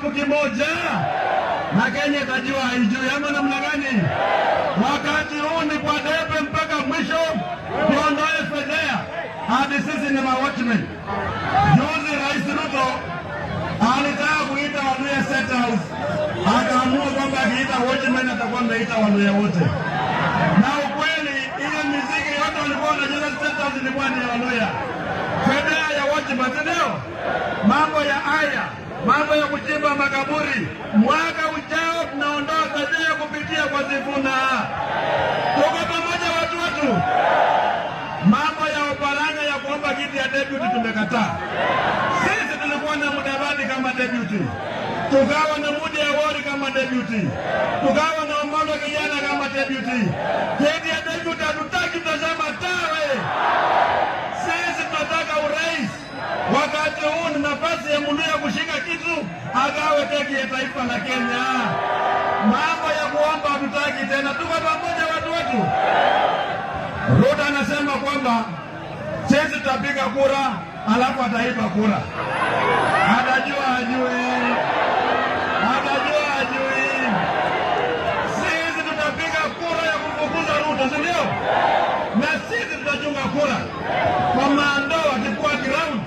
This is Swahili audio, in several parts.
kitabu kimoja na Kenya itajua haijui ama namna gani? Wakati huu ni kwa debe mpaka mwisho, tuondoe fedhea hadi sisi ni watchmen. Juzi Rais Ruto alitaka kuita Waluhya State House, akaamua kwamba akiita watchmen atakuwa ameita Waluhya wote, na ukweli ile miziki yote walikuwa wanacheza State House ilikuwa ni Waluhya. Fedhea ya watchmen, ndio mambo ya aya, mambo ya kuchimba makaburi. Mwaka ujao tunaondoa fedhea kupitia kwa Sifuna. Tuko pamoja watu. Mambo ya Oparanya ya kuomba kiti ya deputy tumekataa. Sisi tulikuwa na Mudavadi kama deputy, tukawa na Mudi Awori kama deputy, tukawa na Omolo Kijana kama deputy. Kiti ya deputy hatutaki, tutasema tawe. Sisi tunataka urais. Wakati huu ni nafasi ya Muluhya kushika kitu, agawe keki ya taifa la Kenya. Mambo ya kuomba hatutaki tena. Tuko pamoja watu. Ruto anasema kwamba sisi tutapiga kura alafu ataiba kura. Atajua hajui. Sisi tutapiga kura ya kufukuza Ruto, si ndio? Na sisi tutachunga kura kwa maandao akikuwa ground.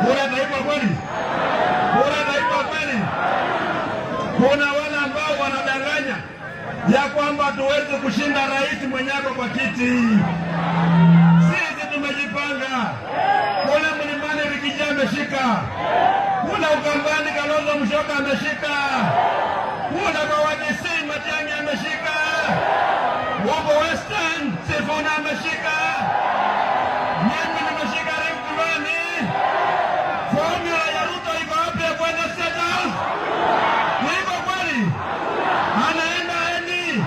Kura taifa kweli? Kuna wale ambao wanadanganya ya kwamba tuweze kushinda rais mwenyako kwa kiti. Sisi tumejipanga. Kule Mlimani Rikija ameshika, kule Ukambani Kalonzo Musyoka ameshika, kule kwa Wakisii Matiang'i ameshika, huko Western Sifuna ameshika, mimi nimeshika Rift Valley. Formula ya Ruto iko wapi ya kwenda State House? Iko kweli? Anaenda eni.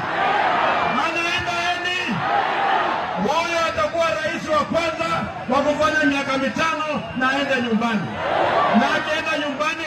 Huyo atakuwa rais wa kwanza wa kufanya miaka 5 na aende nyumbani. Na akienda nyumbani